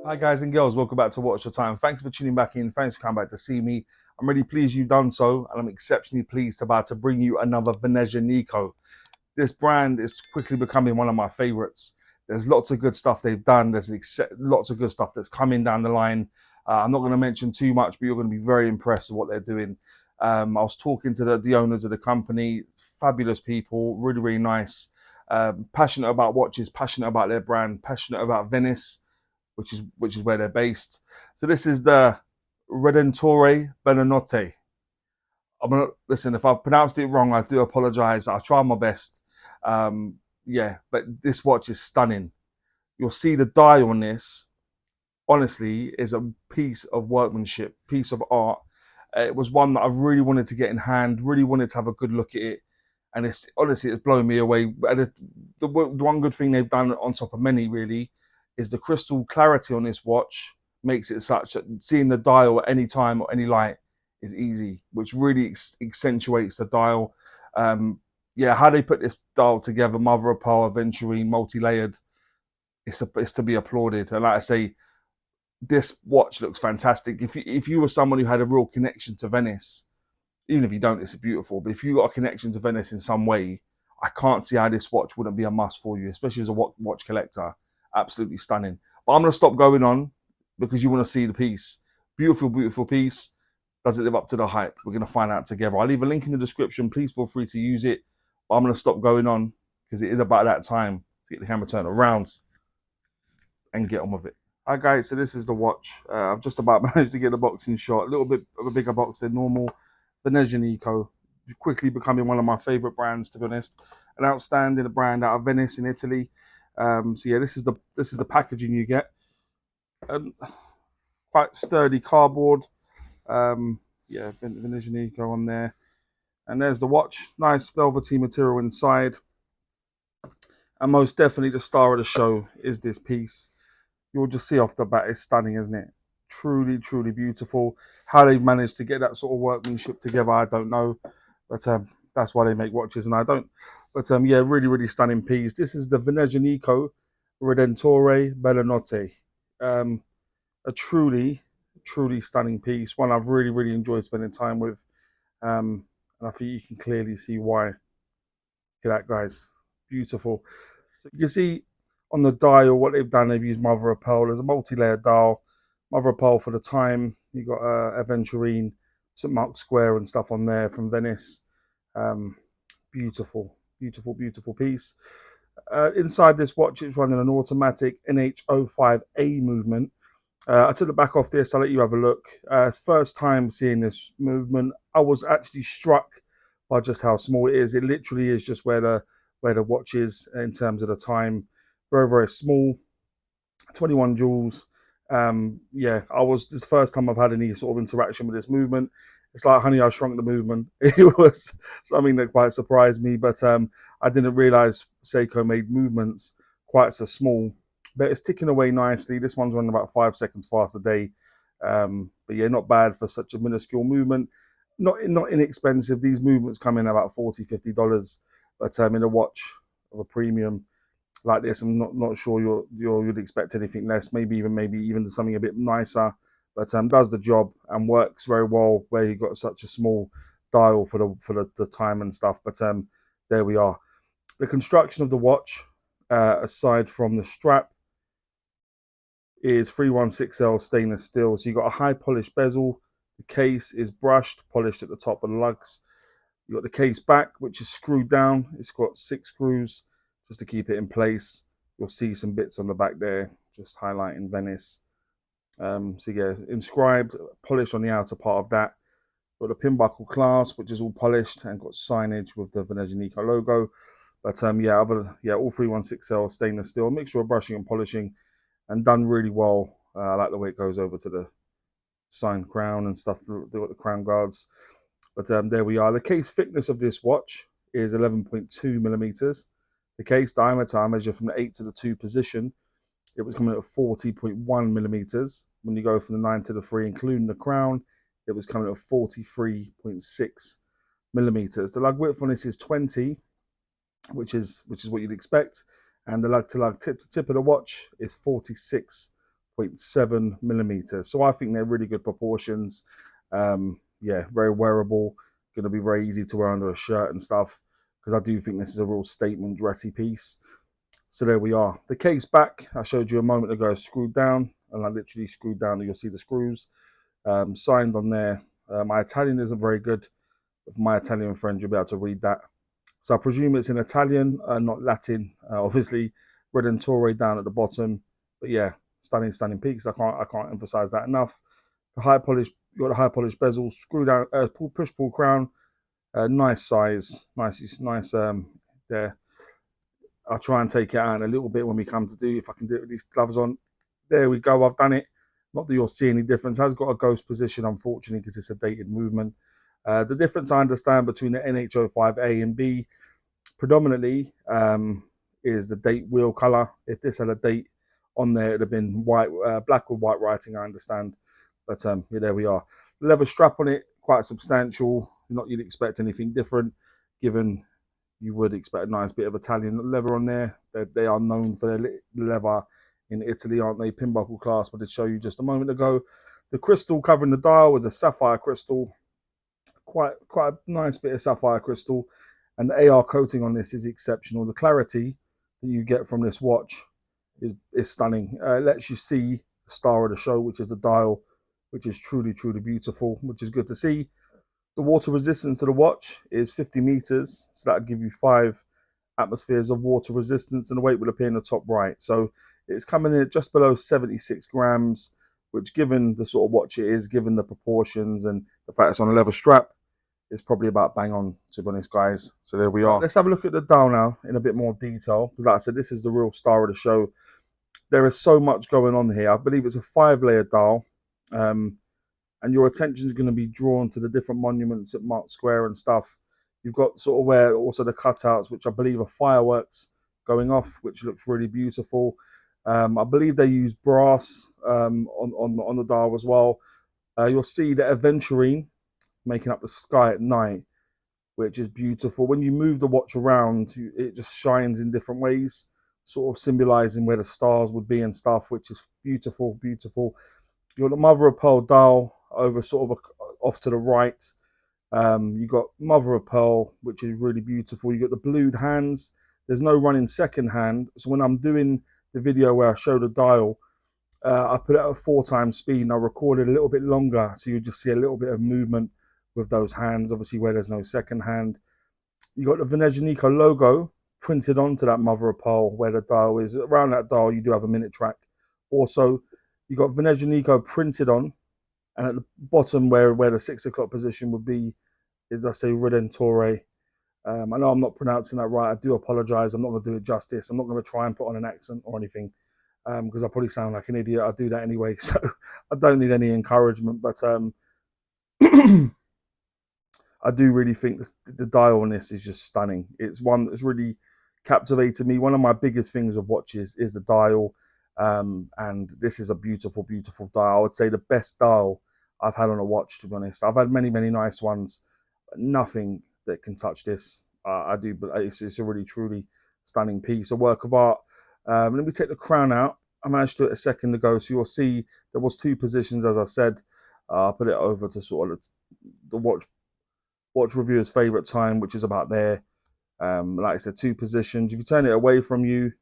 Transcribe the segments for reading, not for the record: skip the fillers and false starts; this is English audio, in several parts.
Hi guys and girls, welcome back to Watch Your Time. Thanks for tuning back in. Thanks for coming back to see me. I'm really pleased you've done so, and I'm exceptionally pleased about to bring you another Venezianico. This brand is quickly becoming one of my favorites. There's lots of good stuff they've done. There's lots of good stuff that's coming down the line. I'm not going to mention too much, but you're going to be very impressed with what they're doing. I was talking to the owners of the company, fabulous people, really, really nice. Passionate about watches, passionate about their brand, passionate about Venice, which is where they're based. So this is the Redentore Bellanotte. I'm gonna listen. If I've pronounced it wrong, I do apologize. I'll try my best. Yeah, but this watch is stunning. You'll see the dial on this. Honestly, is a piece of workmanship, piece of art. It was one that I really wanted to get in hand. Really wanted to have a good look at it, and it's honestly it's blown me away. The one good thing they've done on top of many really is the crystal clarity on this watch makes it such that seeing the dial at any time or any light is easy, which really accentuates the dial. Yeah, how they put this dial together, mother of pearl, Aventurine, multi-layered, it's to be applauded. And like I say, this watch looks fantastic. If you were someone who had a real connection to Venice, even if you don't, it's beautiful. But if you got a connection to Venice in some way, I can't see how this watch wouldn't be a must for you, especially as a watch collector. Absolutely stunning. But I'm going to stop going on because you want to see the piece. Beautiful, beautiful piece. Does it live up to the hype? We're going to find out together. I'll leave a link in the description. Please feel free to use it. But I'm going to stop going on because it is about that time to get the camera turned around and get on with it. Hi guys, so this is the watch. I've just about managed to get the boxing shot. A little bit of a bigger box than normal. Venezianico, quickly becoming one of my favorite brands, to be honest. An outstanding brand out of Venice in Italy. So yeah, this is the packaging you get. Quite sturdy cardboard. Yeah, Venezianico on there. And there's the watch. Nice velvety material inside. And most definitely the star of the show is this piece. You'll just see off the bat, it's stunning, isn't it? Truly, truly beautiful. How they've managed to get that sort of workmanship together, I don't know. But that's why they make watches and I don't. But yeah, really, really stunning piece. This is the Venezianico Redentore Bellanotte. A truly, truly stunning piece. One I've really, really enjoyed spending time with. And I think you can clearly see why. Look at that, guys. Beautiful. So you can see on the dial what they've done. They've used mother of pearl. There's a multi-layered dial. Mother of pearl for the time. You got Aventurine, St. Mark's Square and stuff on there from Venice. Beautiful, beautiful, beautiful piece. Inside this watch, it's running an automatic NH05A movement. I took the back off this. I'll let you have a look. It's first time seeing this movement. I was actually struck by just how small it is. It literally is just where the watch is in terms of the time. Very, very small. 21 joules. Yeah, this the first time I've had any sort of interaction with this movement. It's like Honey, I Shrunk the Movement. It was something that quite surprised me, but I didn't realize Seiko made movements quite so small. But it's ticking away nicely. This one's running about 5 seconds fast a day. But yeah, not bad for such a minuscule movement. Not inexpensive. These movements come in about $40, $50. But in a watch of a premium like this, I'm not sure you'd expect anything less. Maybe even something a bit nicer, but does the job and works very well where you've got such a small dial for the time and stuff. But there we are. The construction of the watch, aside from the strap, is 316L stainless steel. So you've got a high polished bezel. The case is brushed, polished at the top of the lugs. You've got the case back, which is screwed down. It's got 6 screws just to keep it in place. You'll see some bits on the back there, just highlighting Venice. So yeah, inscribed, polished on the outer part of that. Got the pin buckle clasp, which is all polished and got signage with the Venezianico logo. But yeah, all 316L stainless steel, a mixture of brushing and polishing, and done really well. I like the way it goes over to the signed crown and stuff. They've got the crown guards. But there we are. The case thickness of this watch is 11.2 millimeters. The case diameter, I measure from the 8 to the 2 position. It was coming at 40.1 millimeters. When you go from the 9 to the 3, including the crown, it was coming at 43.6 millimeters. The lug width on this is 20, which is what you'd expect. And the lug to lug, tip to tip of the watch is 46 0.7 millimeters. So I think they're really good proportions. Yeah, very wearable, going to be very easy to wear under a shirt and stuff, because I do think this is a real statement dressy piece. So there we are. The case back, I showed you a moment ago, screwed down, and I literally screwed down, and you'll see the screws signed on there. My Italian isn't very good. With my Italian friend, you'll be able to read that. So I presume it's in Italian, not Latin. Obviously, Redentore down at the bottom. But yeah, stunning, stunning peaks. I can't emphasize that enough. The high polish, you got the high polished bezel, screw down, push pull crown, nice size, nice. There. I'll try and take it out in a little bit when we come to do, if I can do it with these gloves on. There we go, I've done it. Not that you'll see any difference. It has got a ghost position, unfortunately, because it's a dated movement. The difference I understand between the NH05A and B predominantly is the date wheel color. If this had a date on there, it'd have been white, black with white writing, I understand. But yeah, there we are. The leather strap on it, quite substantial. Not you'd expect anything different, given you would expect a nice bit of Italian leather on there. They are known for their leather in Italy, aren't they? Pin buckle clasp, I did show you just a moment ago. The crystal covering the dial is a sapphire crystal. Quite a nice bit of sapphire crystal. And the AR coating on this is exceptional. The clarity that you get from this watch is stunning. It lets you see the star of the show, which is the dial, which is truly, truly beautiful, which is good to see. The water resistance to the watch is 50 meters, so that would give you 5 atmospheres of water resistance, and the weight will appear in the top right. So it's coming in at just below 76 grams, which, given the sort of watch it is, given the proportions and the fact it's on a leather strap, is probably about bang on, to be honest, guys. So there we are. Let's have a look at the dial now in a bit more detail, because like I said, this is the real star of the show. There is so much going on here. I believe it's a 5-layer dial. And your attention is going to be drawn to the different monuments at Mark Square and stuff. You've got sort of where also the cutouts, which I believe are fireworks going off, which looks really beautiful. I believe they use brass on the dial as well. You'll see the Aventurine making up the sky at night, which is beautiful. When you move the watch around, it just shines in different ways, sort of symbolizing where the stars would be and stuff, which is beautiful, beautiful. You've got the mother of pearl dial over sort of off to the right. You've got mother of pearl, which is really beautiful. You've got the blued hands. There's no running second hand. So when I'm doing the video where I show the dial, I put it at a 4x speed and I record it a little bit longer. So you just see a little bit of movement with those hands, obviously where there's no second hand. You've got the Venezianico logo printed onto that mother of pearl where the dial is. Around that dial, you do have a minute track. Also, you've got Venezianico printed on, and at the bottom where the 6 o'clock position would be is, I say, Redentore. I know I'm not pronouncing that right. I do apologize. I'm not going to do it justice. I'm not going to try and put on an accent or anything, because I probably sound like an idiot. I do that anyway, so I don't need any encouragement. But I do really think the dial on this is just stunning. It's one that's really captivated me. One of my biggest things of watches is the dial. And this is a beautiful, beautiful dial. I would say the best dial I've had on a watch, to be honest. I've had many, many nice ones, but nothing that can touch this. I do, but it's a really, truly stunning piece, a work of art. Let me take the crown out. I managed to do it a second ago, so you'll see there was 2 positions, as I said. I'll put it over to sort of the watch reviewer's favorite time, which is about there. Like I said, 2 positions. If you turn it away from you,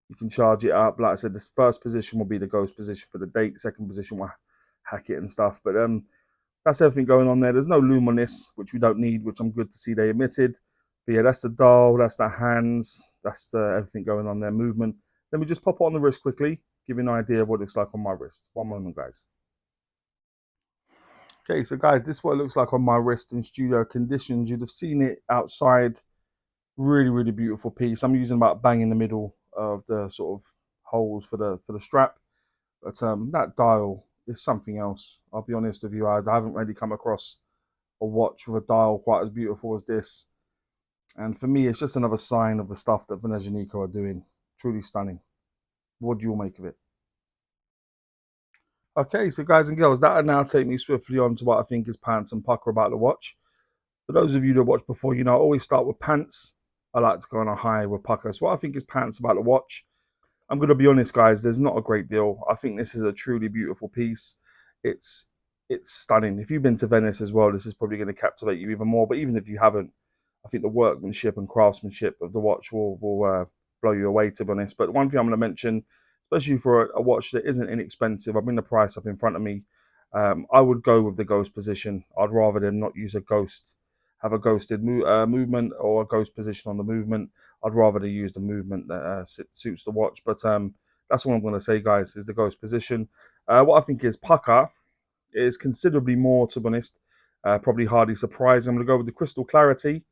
you can charge it up. Like I said, this first position will be the ghost position for the date. Second position will hack it and stuff. But that's everything going on there. There's no loom on this, which we don't need, which I'm good to see they omitted. But yeah, that's the dial, that's the hands, that's the everything going on there, movement. Let me just pop it on the wrist quickly, give you an idea of what it looks like on my wrist. One moment, guys. Okay, so guys, this is what it looks like on my wrist in studio conditions. You'd have seen it outside. Really, really beautiful piece. I'm using about bang in the middle of the sort of holes for the strap. But that dial is something else. I'll be honest with you, I haven't really come across a watch with a dial quite as beautiful as this. And for me, it's just another sign of the stuff that Venezianico are doing. Truly stunning. What do you all make of it? Okay, so guys and girls, that will now take me swiftly on to what I think is pants and pucker about the watch. For those of you that watched before, you know I always start with pants. I like to go on a high with pucker. So what I think is pants about the watch. I'm going to be honest, guys. There's not a great deal. I think this is a truly beautiful piece. It's it's stunning. If you've been to Venice as well, this is probably going to captivate you even more. But even if you haven't, I think the workmanship and craftsmanship of the watch will blow you away, to be honest. But one thing I'm going to mention, especially for a watch that isn't inexpensive, I bring the price up in front of me. I would go with the ghost position. I'd rather than not use a ghost, have a ghosted movement or a ghost position on the movement. I'd rather they use the movement that suits the watch. But that's what I'm going to say, guys, is the ghost position. What I think is Pukka is considerably more, to be honest, probably hardly surprising. I'm going to go with the crystal clarity.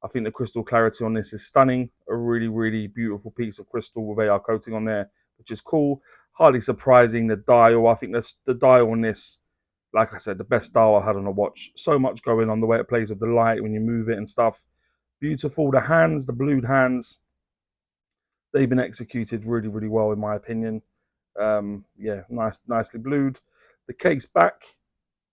I think the crystal clarity on this is stunning. A really, really beautiful piece of crystal with AR coating on there, which is cool. Hardly surprising. The dial, I think the dial on this, like I said, the best dial I had on a watch. So much going on, the way it plays with the light when you move it and stuff. Beautiful. The hands, the blued hands, they've been executed really, really well, in my opinion. Yeah, nicely blued. The case back,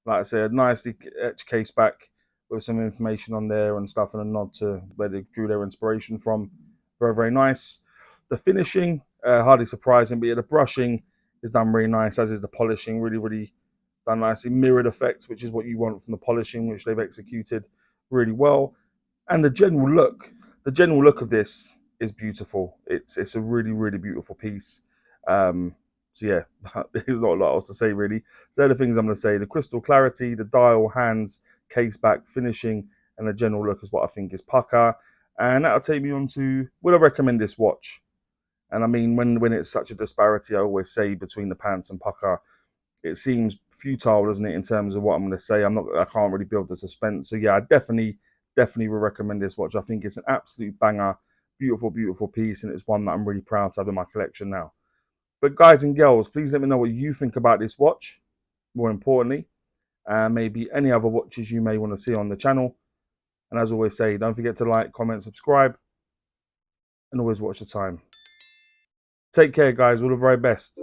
like I said, nicely etched case back with some information on there and stuff, and a nod to where they drew their inspiration from. Very, very nice. The finishing, hardly surprising, but yeah, the brushing is done really nice, as is the polishing. Really, really done nicely. Mirrored effects, which is what you want from the polishing, which they've executed really well. And the general look of this is beautiful. It's a really, really beautiful piece. So yeah, there's not a lot else to say, really. So they're the things I'm going to say. The crystal clarity, the dial, hands, case back, finishing, and the general look is what I think is Pukka. And that'll take me on to, would I recommend this watch? And I mean, when it's such a disparity, I always say, between the pants and Pukka, it seems futile, doesn't it, in terms of what I'm going to say. I can't really build the suspense. So yeah, I definitely will recommend this watch. I think it's an absolute banger, beautiful, beautiful piece, and it's one that I'm really proud to have in my collection now. But guys and girls, please let me know what you think about this watch. More importantly, maybe any other watches you may want to see on the channel. And as always say, don't forget to like, comment, subscribe, and always watch the time. Take care, guys. All the very best.